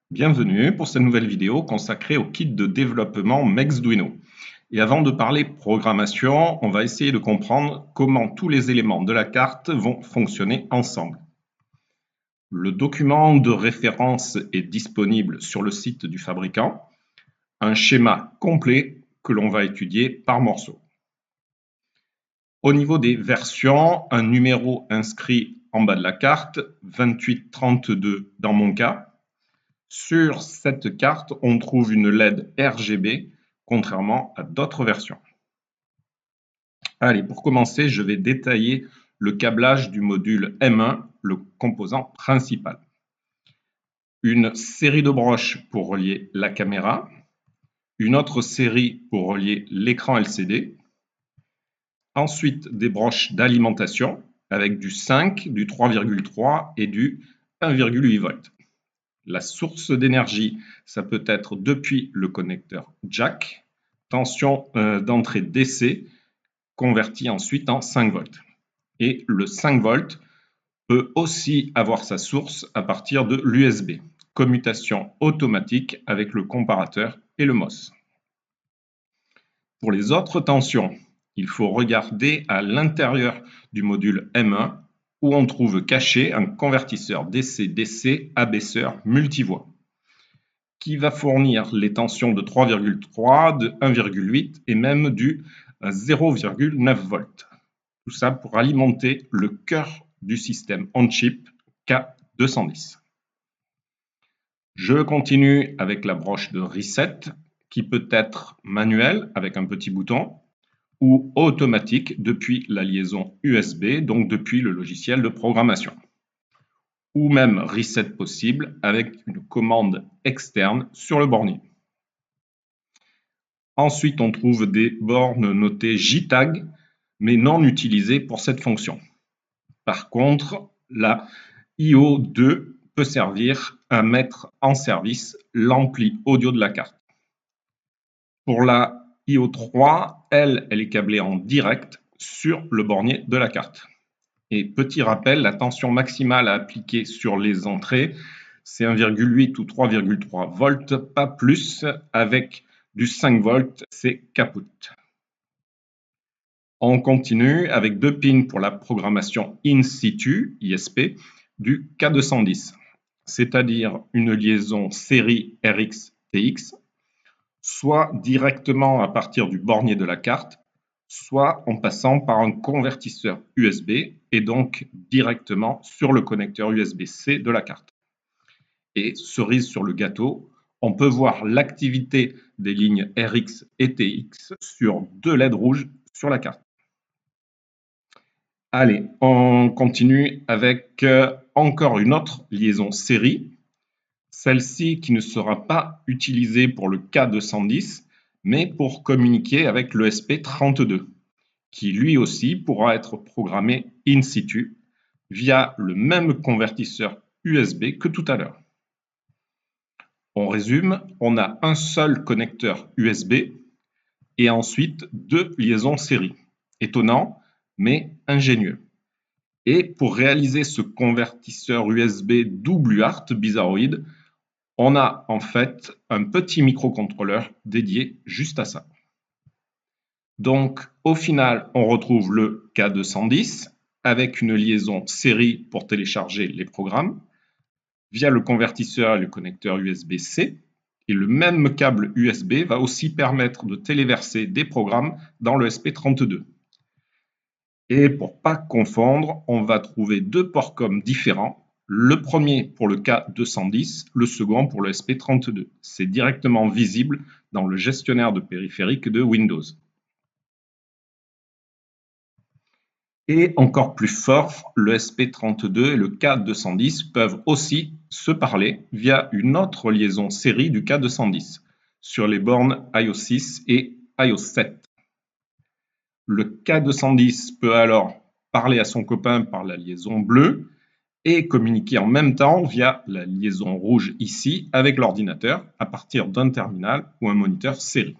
Bienvenue pour cette nouvelle vidéo consacrée au kit de développement Mexduino. Et avant de parler programmation, on va essayer de comprendre comment tous les éléments de la carte vont fonctionner ensemble. Le document de référence est disponible sur le site du fabricant, un schéma complet que l'on va étudier par morceau. Au niveau des versions, un numéro inscrit en bas de la carte, 2832 dans mon cas. Sur cette carte, on trouve une LED RGB, contrairement à d'autres versions. Allez, pour commencer, je vais détailler le câblage du module M1, le composant principal. Une série de broches pour relier la caméra, une autre série pour relier l'écran LCD, ensuite des broches d'alimentation avec du 5, du 3,3 et du 1,8 volts. La source d'énergie, ça peut être depuis le connecteur jack, tension d'entrée DC, convertie ensuite en 5 volts. Et le 5 volts peut aussi avoir sa source à partir de l'USB, commutation automatique avec le comparateur et le MOS. Pour les autres tensions, il faut regarder à l'intérieur du module M1 où on trouve caché un convertisseur DC-DC abaisseur multivoie qui va fournir les tensions de 3,3, de 1,8 et même du 0,9 volts. Tout ça pour alimenter le cœur du système on-chip K210. Je continue avec la broche de reset qui peut être manuelle avec un petit bouton ou automatique depuis la liaison USB, donc depuis le logiciel de programmation. Ou même reset possible avec une commande externe sur le bornier. Ensuite, on trouve des bornes notées JTAG, mais non utilisées pour cette fonction. Par contre, la IO2 peut servir à mettre en service l'ampli audio de la carte. Pour la IO3, elle est câblée en direct sur le bornier de la carte. Et petit rappel, la tension maximale à appliquer sur les entrées, c'est 1,8 ou 3,3 volts, pas plus. Avec du 5 volts, c'est caput. On continue avec deux pins pour la programmation in situ, ISP, du K210, c'est-à-dire une liaison série RX-TX, soit directement à partir du bornier de la carte, soit en passant par un convertisseur USB et donc directement sur le connecteur USB-C de la carte. Et cerise sur le gâteau, on peut voir l'activité des lignes RX et TX sur deux LED rouges sur la carte. Allez, on continue avec encore une autre liaison série, celle-ci qui ne sera pas utilisée pour le K210, mais pour communiquer avec l'ESP32, qui lui aussi pourra être programmé in situ via le même convertisseur USB que tout à l'heure. On résume, on a un seul connecteur USB et ensuite deux liaisons série. Étonnant, mais ingénieux. Et pour réaliser ce convertisseur USB double UART bizarroïde, on a en fait un petit microcontrôleur dédié juste à ça. Donc au final, on retrouve le K210 avec une liaison série pour télécharger les programmes via le convertisseur et le connecteur USB-C. Et le même câble USB va aussi permettre de téléverser des programmes dans le SP32. Et pour ne pas confondre, on va trouver deux ports COM différents. Le premier pour le K210, le second pour le SP32. C'est directement visible dans le gestionnaire de périphériques de Windows. Et encore plus fort, le SP32 et le K210 peuvent aussi se parler via une autre liaison série du K210 sur les bornes iOS 6 et iOS 7. Le K210 peut alors parler à son copain par la liaison bleue et communiquer en même temps via la liaison rouge ici avec l'ordinateur à partir d'un terminal ou un moniteur série.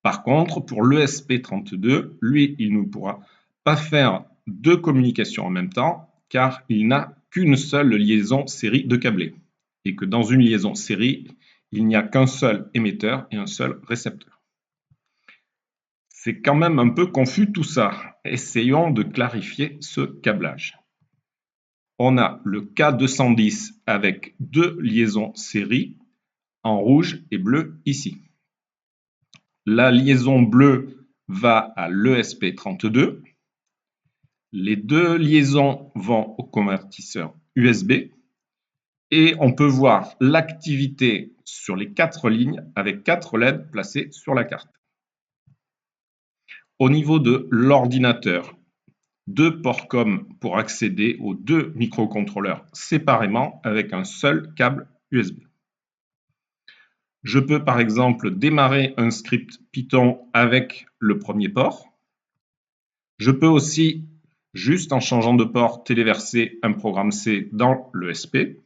Par contre, pour l'ESP32, lui, il ne pourra pas faire deux communications en même temps car il n'a qu'une seule liaison série de câblés. et que dans une liaison série, il n'y a qu'un seul émetteur et un seul récepteur. C'est quand même un peu confus tout ça. Essayons de clarifier ce câblage. On a le K210 avec deux liaisons série en rouge et bleu ici. La liaison bleue va à l'ESP32. Les deux liaisons vont au convertisseur USB et on peut voir l'activité sur les 4 lignes avec 4 LED placées sur la carte. Au niveau de l'ordinateur, 2 ports COM pour accéder aux 2 microcontrôleurs séparément avec un seul câble USB. Je peux par exemple démarrer un script Python avec le premier port. Je peux aussi, juste en changeant de port, téléverser un programme C dans l'ESP.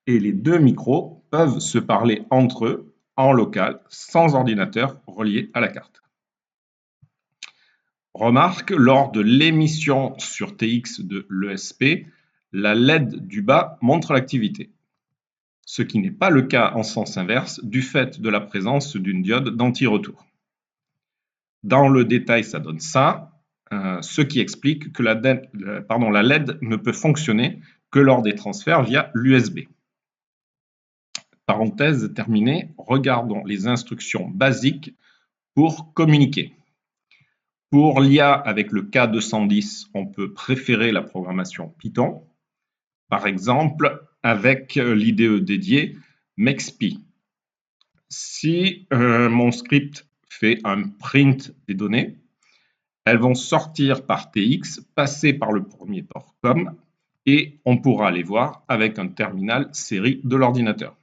Et les deux micros peuvent se parler entre eux en local, sans ordinateur relié à la carte. Remarque, lors de l'émission sur TX de l'ESP, la LED du bas montre l'activité, ce qui n'est pas le cas en sens inverse du fait de la présence d'une diode d'anti-retour. Dans le détail, ça donne ça, ce qui explique que la LED ne peut fonctionner que lors des transferts via l'USB. Parenthèse terminée, regardons les instructions basiques pour communiquer. Pour l'IA avec le K210, on peut préférer la programmation Python, par exemple avec l'IDE dédié MEXPy. Si mon script fait un print des données, elles vont sortir par TX, passer par le premier port COM et on pourra les voir avec un terminal série de l'ordinateur.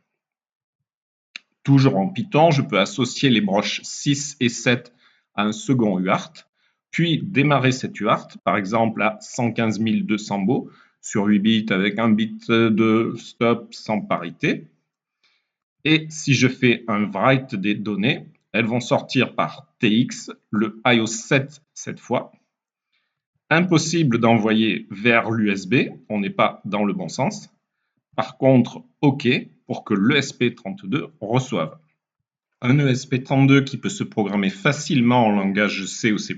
Toujours en Python, je peux associer les broches 6 et 7 à un second UART, puis démarrer cet UART, par exemple à 115 200 baux, sur 8 bits avec un bit de stop sans parité. Et si je fais un write des données, elles vont sortir par TX, le IO7 cette fois. Impossible d'envoyer vers l'USB, on n'est pas dans le bon sens. Par contre, OK pour que l'ESP32 reçoive. Un ESP32 qui peut se programmer facilement en langage C ou C++,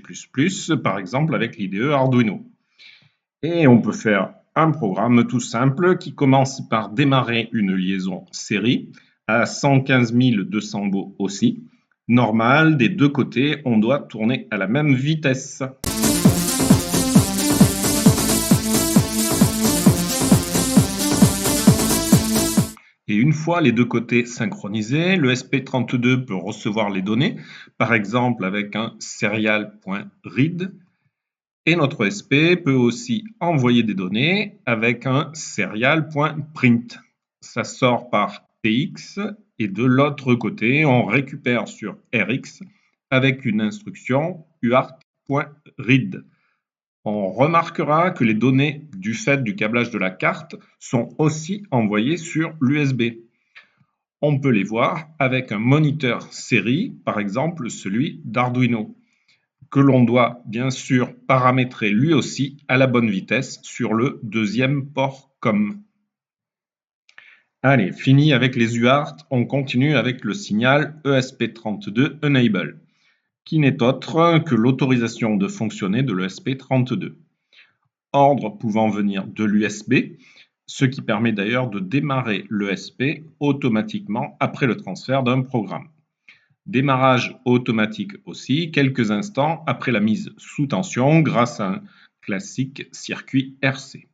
par exemple avec l'IDE Arduino. Et on peut faire un programme tout simple qui commence par démarrer une liaison série à 115 200 baux aussi. Normal, des deux côtés, on doit tourner à la même vitesse. Et une fois les deux côtés synchronisés, le SP32 peut recevoir les données, par exemple avec un serial.read. Et notre SP peut aussi envoyer des données avec un serial.print. Ça sort par TX et de l'autre côté, on récupère sur RX avec une instruction UART.read. On remarquera que les données du fait du câblage de la carte sont aussi envoyées sur l'USB. On peut les voir avec un moniteur série, par exemple celui d'Arduino, que l'on doit bien sûr paramétrer lui aussi à la bonne vitesse sur le deuxième port COM. Allez, fini avec les UART, on continue avec le signal ESP32 Enable, qui n'est autre que l'autorisation de fonctionner de l'ESP32. Ordre pouvant venir de l'USB, ce qui permet d'ailleurs de démarrer l'ESP automatiquement après le transfert d'un programme. Démarrage automatique aussi, quelques instants après la mise sous tension grâce à un classique circuit RC.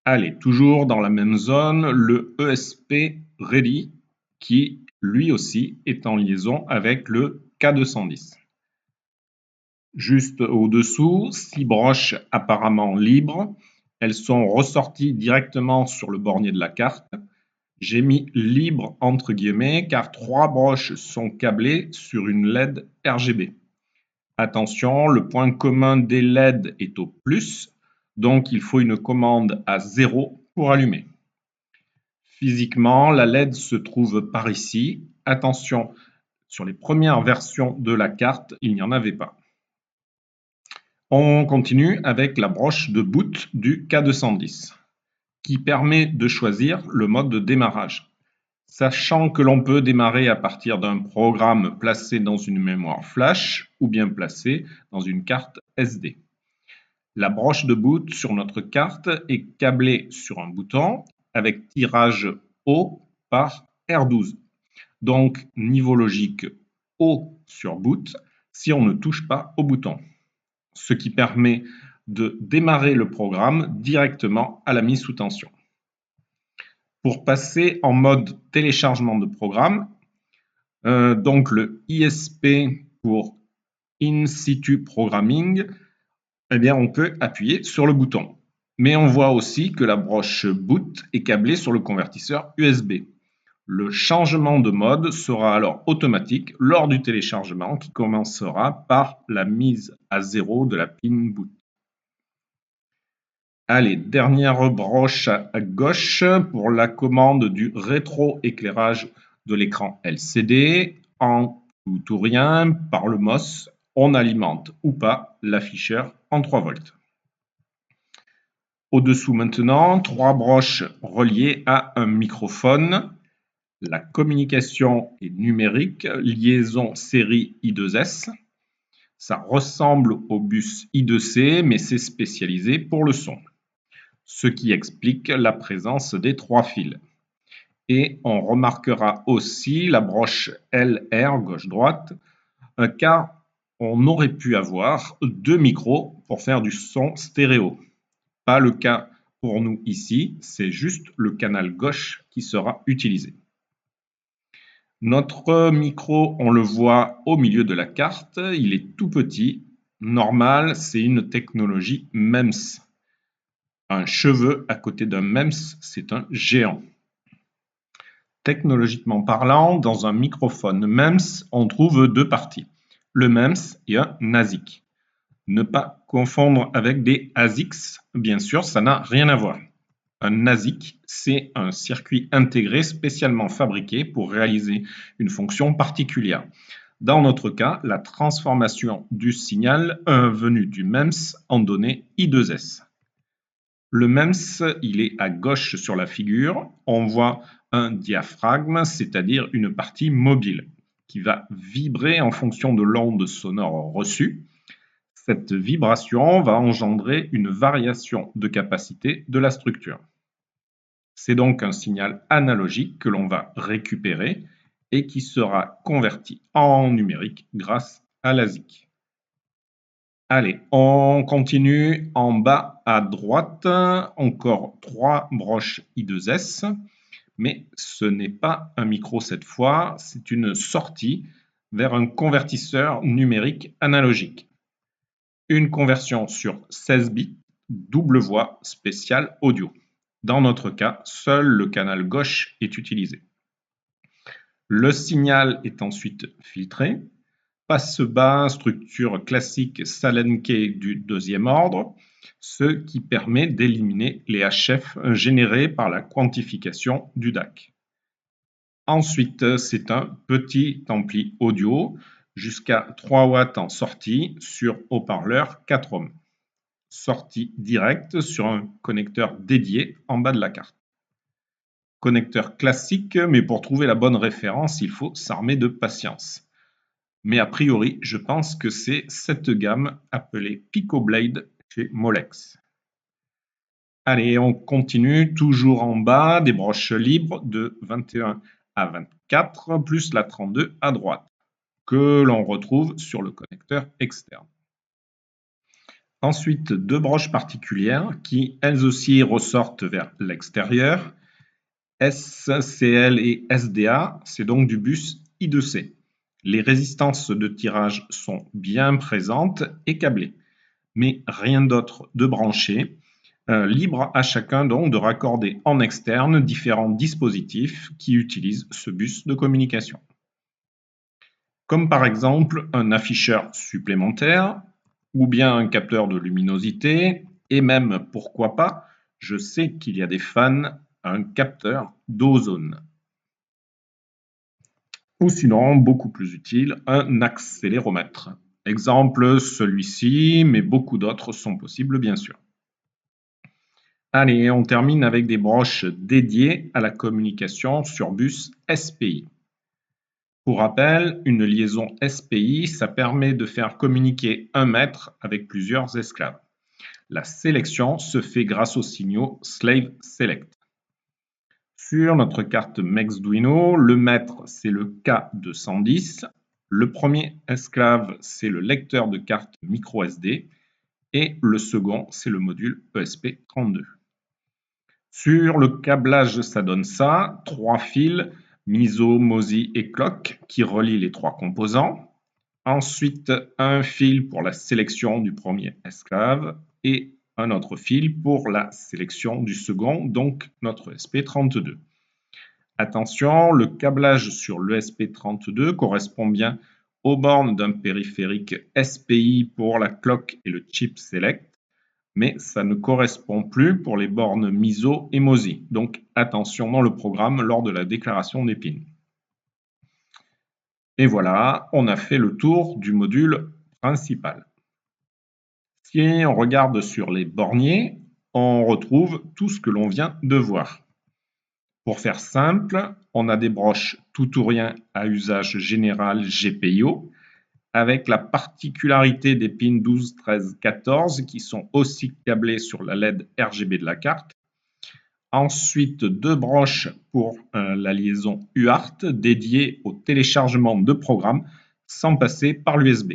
Allez, toujours dans la même zone, le ESP Ready qui lui aussi est en liaison avec le K210. Juste au-dessous, 6 broches apparemment libres. Elles sont ressorties directement sur le bornier de la carte. J'ai mis libre entre guillemets car 3 broches sont câblées sur une LED RGB. Attention, le point commun des LED est au plus, donc il faut une commande à 0 pour allumer. Physiquement, la LED se trouve par ici. Attention, sur les premières versions de la carte, il n'y en avait pas. On continue avec la broche de boot du K210. qui permet de choisir le mode de démarrage. Sachant que l'on peut démarrer à partir d'un programme placé dans une mémoire flash ou bien placé dans une carte SD. La broche de boot sur notre carte est câblée sur un bouton avec tirage haut par R12. Donc, niveau logique haut sur boot si on ne touche pas au bouton. Ce qui permet de démarrer le programme directement à la mise sous tension. Pour passer en mode téléchargement de programme, donc le ISP pour In Situ Programming, eh bien on peut appuyer sur le bouton. Mais on voit aussi que la broche boot est câblée sur le convertisseur USB. Le changement de mode sera alors automatique lors du téléchargement qui commencera par la mise à 0 de la pin boot. Allez, dernière broche à gauche pour la commande du rétroéclairage de l'écran LCD. En tout ou rien, par le MOS, on alimente ou pas l'afficheur en 3 volts. Au-dessous maintenant, 3 broches reliées à un microphone. La communication est numérique, liaison série I2S. Ça ressemble au bus I2C, mais c'est spécialisé pour le son. Ce qui explique la présence des 3 fils. Et on remarquera aussi la broche LR gauche-droite, car on aurait pu avoir 2 micros pour faire du son stéréo. Pas le cas pour nous ici, c'est juste le canal gauche qui sera utilisé. Notre micro, on le voit au milieu de la carte, il est tout petit. Normal, c'est une technologie MEMS. Un cheveu à côté d'un MEMS, c'est un géant. Technologiquement parlant, dans un microphone MEMS, on trouve 2 parties, le MEMS et un ASIC. Ne pas confondre avec des ASICs, bien sûr, ça n'a rien à voir. Un ASIC, c'est un circuit intégré spécialement fabriqué pour réaliser une fonction particulière. Dans notre cas, la transformation du signal venu du MEMS en données I2S. Le MEMS, il est à gauche sur la figure. On voit un diaphragme, c'est-à-dire une partie mobile, qui va vibrer en fonction de l'onde sonore reçue. Cette vibration va engendrer une variation de capacité de la structure. C'est donc un signal analogique que l'on va récupérer et qui sera converti en numérique grâce à l'ASIC. Allez, on continue en bas à droite, encore 3 broches I2S, mais ce n'est pas un micro cette fois, c'est une sortie vers un convertisseur numérique analogique. Une conversion sur 16 bits, double voix spéciale audio. Dans notre cas, seul le canal gauche est utilisé. Le signal est ensuite filtré. Passe-bas, structure classique Salenké du deuxième ordre, ce qui permet d'éliminer les HF générés par la quantification du DAC. Ensuite, c'est un petit ampli audio jusqu'à 3 watts en sortie sur haut-parleur 4 ohms. Sortie directe sur un connecteur dédié en bas de la carte. Connecteur classique, mais pour trouver la bonne référence, il faut s'armer de patience. Mais a priori, je pense que c'est cette gamme appelée PicoBlade chez Molex. Allez, on continue, toujours en bas, des broches libres de 21 à 24, plus la 32 à droite, que l'on retrouve sur le connecteur externe. Ensuite, 2 broches particulières qui, elles aussi, ressortent vers l'extérieur. SCL et SDA, c'est donc du bus I2C. Les résistances de tirage sont bien présentes et câblées, mais rien d'autre de branché. Libre à chacun donc de raccorder en externe différents dispositifs qui utilisent ce bus de communication. Comme par exemple un afficheur supplémentaire, ou bien un capteur de luminosité, et même, pourquoi pas, je sais qu'il y a des fans, un capteur d'ozone. Ou sinon, beaucoup plus utile, un accéléromètre. Exemple, celui-ci, mais beaucoup d'autres sont possibles bien sûr. Allez, on termine avec des broches dédiées à la communication sur bus SPI. Pour rappel, une liaison SPI, ça permet de faire communiquer un maître avec plusieurs esclaves. La sélection se fait grâce au signaux slave select. Sur notre carte Mexduino, le maître, c'est le K210. Le premier esclave, c'est le lecteur de carte microSD. Et le second, c'est le module ESP32. Sur le câblage, ça donne ça, 3 fils, MISO, MOSI et clock, qui relient les 3 composants. Ensuite, un fil pour la sélection du premier esclave et un autre fil pour la sélection du second, donc notre ESP32. Attention, le câblage sur l'ESP32 correspond bien aux bornes d'un périphérique SPI pour la clock et le chip select, mais ça ne correspond plus pour les bornes MISO et MOSI. Donc attention dans le programme lors de la déclaration des pins. Et voilà, on a fait le tour du module principal. Si on regarde sur les borniers, on retrouve tout ce que l'on vient de voir. Pour faire simple, on a des broches tout ou rien à usage général GPIO, avec la particularité des pins 12, 13, 14 qui sont aussi câblés sur la LED RGB de la carte. Ensuite, 2 broches pour la liaison UART dédiée au téléchargement de programmes sans passer par l'USB.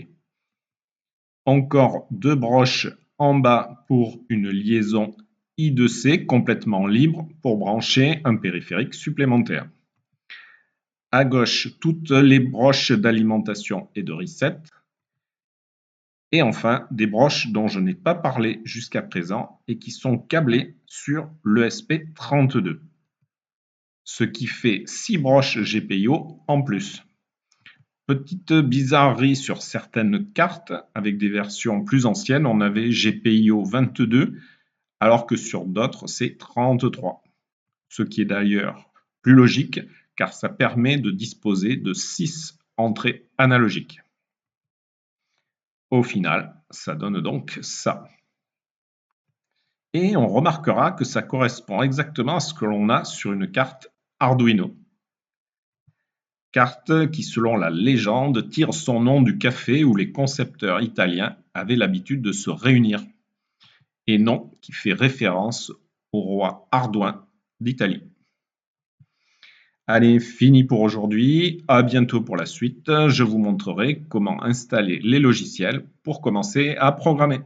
Encore 2 broches en bas pour une liaison I2C complètement libre pour brancher un périphérique supplémentaire. À gauche, toutes les broches d'alimentation et de reset. Et enfin, des broches dont je n'ai pas parlé jusqu'à présent et qui sont câblées sur l'ESP32. Ce qui fait 6 broches GPIO en plus. Petite bizarrerie sur certaines cartes, avec des versions plus anciennes, on avait GPIO 22, alors que sur d'autres, c'est 33. Ce qui est d'ailleurs plus logique, car ça permet de disposer de 6 entrées analogiques. Au final, ça donne donc ça. Et on remarquera que ça correspond exactement à ce que l'on a sur une carte Arduino. Carte qui, selon la légende, tire son nom du café où les concepteurs italiens avaient l'habitude de se réunir, et non qui fait référence au roi Ardouin d'Italie. Allez, fini pour aujourd'hui, à bientôt pour la suite, je vous montrerai comment installer les logiciels pour commencer à programmer.